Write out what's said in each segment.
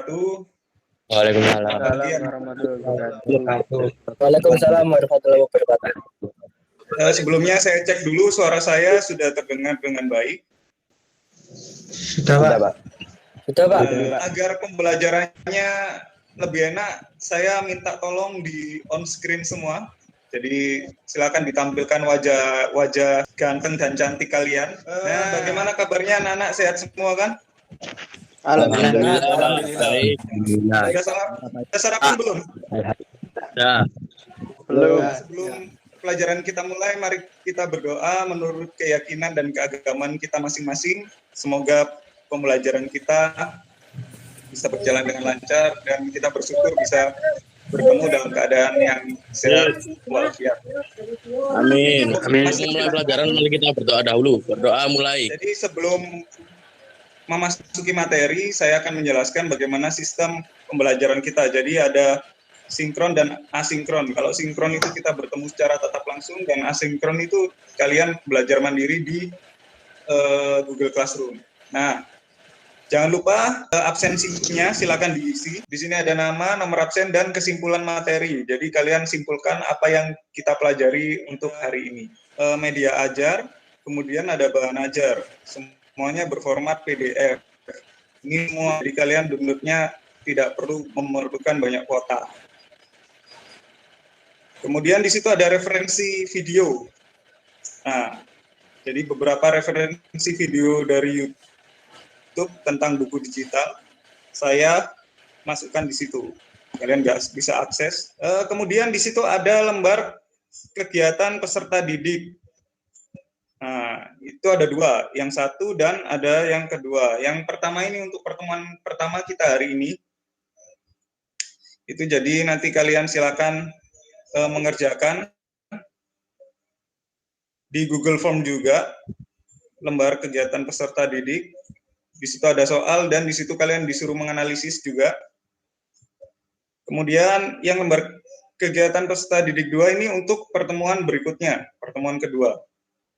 wabarakatuh. Waalaikumsalam. Waalaikumsalam warahmatullahi wabarakatuh. Sebelumnya saya cek dulu suara saya sudah terdengar dengan baik. Sudah, Pak. Sudah, Pak. Agar pembelajarannya lebih enak, saya minta tolong di on screen semua. Jadi silakan ditampilkan wajah ganteng dan cantik kalian. Bagaimana kabarnya anak-anak, sehat semua kan? Alhamdulillah. Baik. Sudah sarapan belum? Ya. Sebelum pelajaran kita mulai, mari kita berdoa menurut keyakinan dan keagamaan kita masing-masing. Semoga pembelajaran kita bisa berjalan dengan lancar dan kita bersyukur bisa bertemu dalam keadaan yang sehat walafiat. Amin. Mulai pelajaran, mari kita berdoa dahulu. Berdoa mulai. Jadi sebelum memasuki materi, saya akan menjelaskan bagaimana sistem pembelajaran kita. Jadi ada sinkron dan asinkron. Kalau sinkron itu kita bertemu secara tatap langsung, dan asinkron itu kalian belajar mandiri di Google Classroom. Nah, jangan lupa absensinya silakan diisi. Di sini ada nama, nomor absen, dan kesimpulan materi. Jadi kalian simpulkan apa yang kita pelajari untuk hari ini. Media ajar, kemudian ada bahan ajar. Semuanya berformat PDF. Ini semua, jadi kalian downloadnya tidak perlu memerlukan banyak kuota. Kemudian di situ ada referensi video. Nah, jadi beberapa referensi video dari YouTube tentang buku digital, saya masukkan di situ. Kalian bisa akses. Kemudian di situ ada lembar kegiatan peserta didik. Nah, itu ada dua, yang satu dan ada yang kedua. Yang pertama ini untuk pertemuan pertama kita hari ini. Itu jadi nanti kalian silakan mengerjakan di Google Form juga, lembar kegiatan peserta didik. Di situ ada soal dan di situ kalian disuruh menganalisis juga. Kemudian yang lembar kegiatan peserta didik 2 ini untuk pertemuan berikutnya, pertemuan kedua.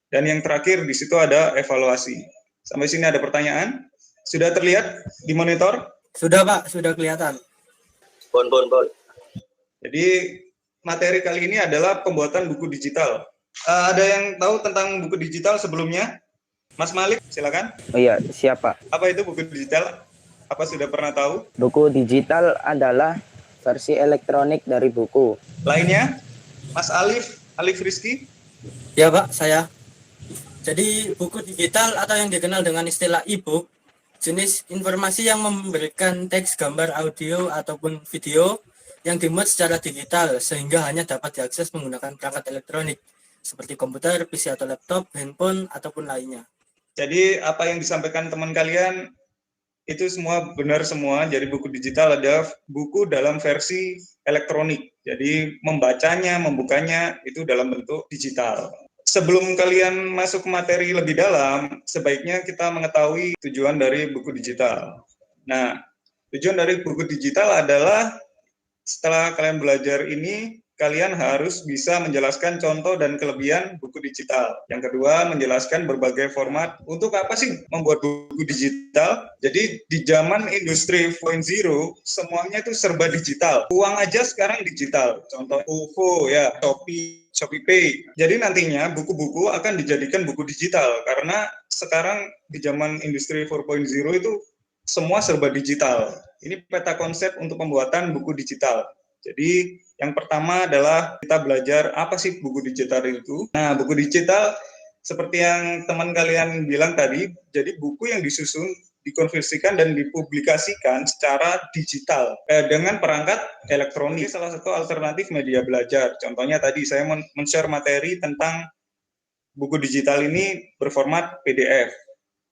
Dan yang terakhir di situ ada evaluasi. Sampai sini ada pertanyaan? Sudah terlihat di monitor? Sudah, Pak, sudah kelihatan. Bon. Jadi materi kali ini adalah pembuatan buku digital. Ada yang tahu tentang buku digital sebelumnya? Mas Malik, silakan. Oh iya, siapa? Apa itu buku digital? Apa sudah pernah tahu? Buku digital adalah versi elektronik dari buku. Lainnya? Mas Alif Rizky? Ya, Pak, saya. Jadi buku digital atau yang dikenal dengan istilah e-book, jenis informasi yang memberikan teks, gambar, audio, ataupun video yang dimuat secara digital sehingga hanya dapat diakses menggunakan perangkat elektronik seperti komputer, PC atau laptop, handphone, ataupun lainnya. Jadi apa yang disampaikan teman kalian itu semua benar semua. Jadi buku digital ada buku dalam versi elektronik. Jadi membacanya, membukanya itu dalam bentuk digital. Sebelum kalian masuk ke materi lebih dalam, sebaiknya kita mengetahui tujuan dari buku digital. Nah, tujuan dari buku digital adalah setelah kalian belajar ini, kalian harus bisa menjelaskan contoh dan kelebihan buku digital. Yang kedua, menjelaskan berbagai format. Untuk apa sih membuat buku digital? Jadi di zaman industri 4.0, semuanya itu serba digital. Uang aja sekarang digital. Contoh OVO, ya, Shopee Pay. Jadi nantinya buku-buku akan dijadikan buku digital. Karena sekarang di zaman industri 4.0 itu semua serba digital. Ini peta konsep untuk pembuatan buku digital. Jadi yang pertama adalah kita belajar apa sih buku digital itu. Nah, buku digital seperti yang teman kalian bilang tadi, jadi buku yang disusun, dikonversikan dan dipublikasikan secara digital dengan perangkat elektronik. Ini salah satu alternatif media belajar. Contohnya tadi saya men-share materi tentang buku digital ini berformat PDF.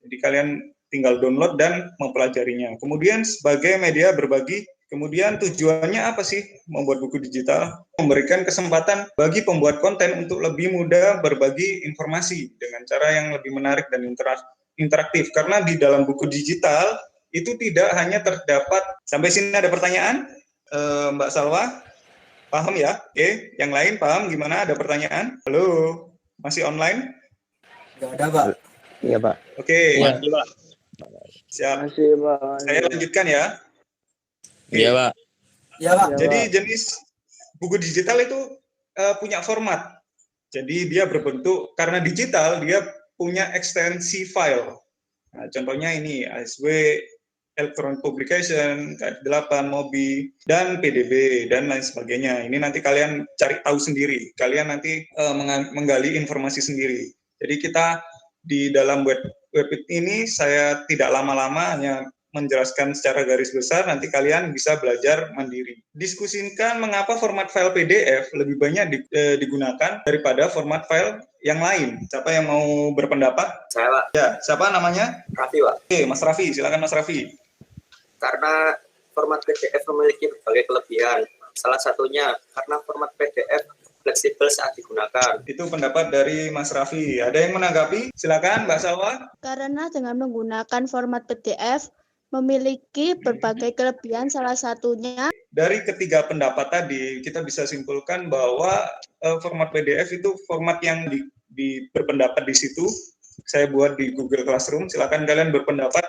Jadi kalian tinggal download dan mempelajarinya. Kemudian sebagai media berbagi, kemudian tujuannya apa sih membuat buku digital? Memberikan kesempatan bagi pembuat konten untuk lebih mudah berbagi informasi dengan cara yang lebih menarik dan interaktif. Karena di dalam buku digital itu tidak hanya terdapat, sampai sini ada pertanyaan? Mbak Salwa, paham ya? Oke, yang lain paham gimana? Ada pertanyaan? Halo, masih online? Nggak ada, Pak. Iya, Pak. Oke. Iya, Pak. Siap. Masih, Pak. Saya lanjutkan ya. Iya, Pak. Ya Pak. Jadi jenis buku digital itu punya format. Jadi dia berbentuk, karena digital dia punya ekstensi file. Nah, contohnya ini ASW, Electronic Publication, KF8, MOBI, dan PDB, dan lain sebagainya. Ini nanti kalian cari tahu sendiri. Kalian nanti menggali informasi sendiri. Jadi kita di dalam web ini saya tidak lama-lama, hanya menjelaskan secara garis besar, nanti kalian bisa belajar mandiri. Diskusikan mengapa format file PDF lebih banyak digunakan daripada format file yang lain. Siapa yang mau berpendapat? Saya, Pak. Ya, siapa namanya? Raffi, Pak. Oke, Mas Raffi, silakan Mas Raffi. Karena format PDF memiliki berbagai kelebihan. Salah satunya karena format PDF fleksibel saat digunakan. Itu pendapat dari Mas Raffi. Ada yang menanggapi? Silakan, Mbak Salwa. Karena dengan menggunakan format PDF memiliki berbagai kelebihan, salah satunya dari ketiga pendapat tadi kita bisa simpulkan bahwa format PDF itu format yang berpendapat di situ. Saya buat di Google Classroom. Silakan kalian berpendapat.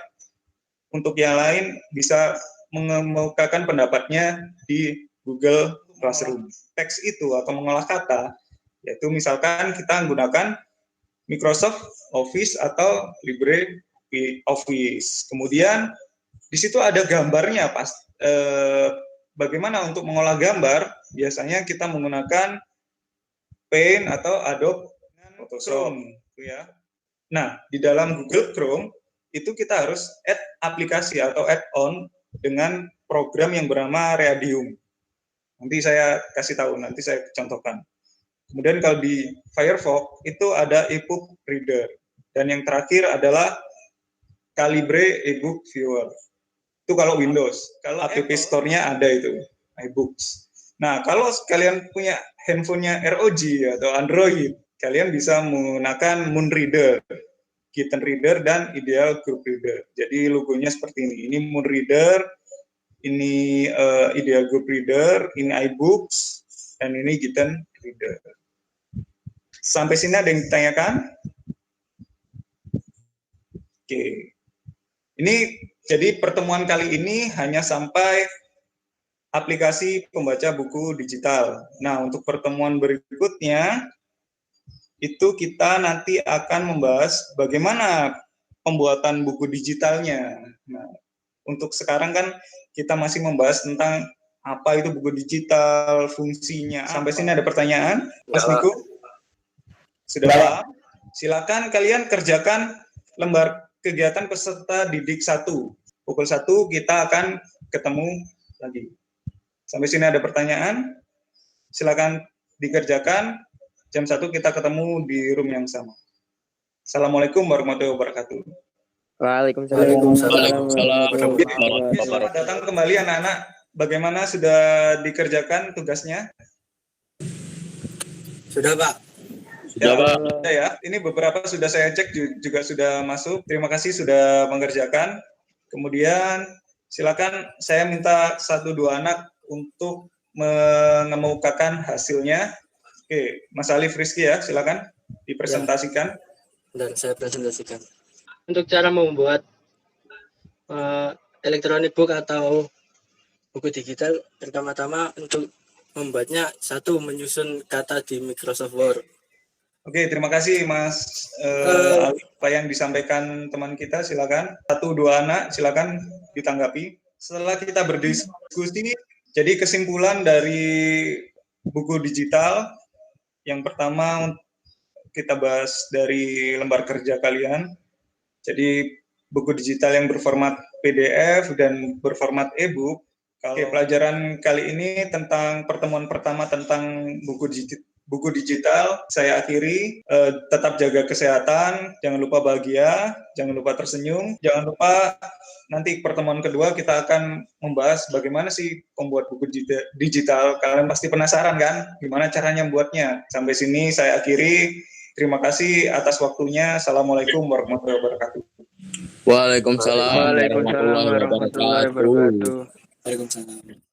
Untuk yang lain bisa mengemukakan pendapatnya di Google Classroom. Teks itu atau mengolah kata, yaitu misalkan kita menggunakan Microsoft Office atau LibreOffice. Kemudian di situ ada gambarnya, bagaimana untuk mengolah gambar? Biasanya kita menggunakan Paint atau Adobe Photoshop, ya. Nah, di dalam Google Chrome itu kita harus add aplikasi atau add-on dengan program yang bernama Radium. Nanti saya kasih tahu, nanti saya contohkan. Kemudian kalau di Firefox itu ada ebook reader, dan yang terakhir adalah Calibre ebook viewer. Itu kalau Windows. Kalau App Store-nya ada itu, iBooks. Nah, kalau kalian punya handphonenya ROG atau Android, kalian bisa menggunakan Moon Reader, Kitten Reader, dan Ideal Group Reader. Jadi logonya seperti ini. Ini Moon Reader, ini Ideal Group Reader, ini iBooks, dan ini Kitten Reader. Sampai sini ada yang ditanyakan? Oke. Ini jadi pertemuan kali ini hanya sampai aplikasi pembaca buku digital. Nah, untuk pertemuan berikutnya, itu kita nanti akan membahas bagaimana pembuatan buku digitalnya. Nah, untuk sekarang kan kita masih membahas tentang apa itu buku digital, fungsinya. Sampai sini ada pertanyaan, Mas Niko? Sudah paham? Silakan kalian kerjakan lembar kegiatan peserta didik 1. Pukul 1 kita akan ketemu lagi. Sampai sini ada pertanyaan? Silakan dikerjakan. Jam 1 kita ketemu di room yang sama. Assalamualaikum warahmatullahi wabarakatuh. Waalaikumsalam. Selamat datang kembali anak-anak. Bagaimana, sudah dikerjakan tugasnya? Sudah, Pak. Sudah ya. Ini beberapa sudah saya cek juga sudah masuk. Terima kasih sudah mengerjakan. Kemudian silakan saya minta 1-2 anak untuk mengemukakan hasilnya. Oke, Mas Alif Rizky ya, silakan dipresentasikan. Dan saya presentasikan. Untuk cara membuat electronic book atau buku digital, pertama-tama untuk membuatnya, 1, menyusun kata di Microsoft Word. Oke, terima kasih Mas Alif. Apa yang disampaikan teman kita, silakan. 1-2 anak, silakan ditanggapi. Setelah kita berdiskusi, jadi kesimpulan dari buku digital, yang pertama kita bahas dari lembar kerja kalian. Jadi buku digital yang berformat PDF dan berformat e-book. Oke, pelajaran kali ini tentang pertemuan pertama tentang buku digital saya akhiri. Tetap jaga kesehatan, jangan lupa bahagia, jangan lupa tersenyum, jangan lupa nanti pertemuan kedua kita akan membahas bagaimana sih pembuat buku digital. Kalian pasti penasaran kan gimana caranya membuatnya. Sampai sini saya akhiri. Terima kasih atas waktunya. Assalamualaikum warahmatullahi wabarakatuh. Waalaikumsalam warahmatullahi wabarakatuh. Waalaikumsalam.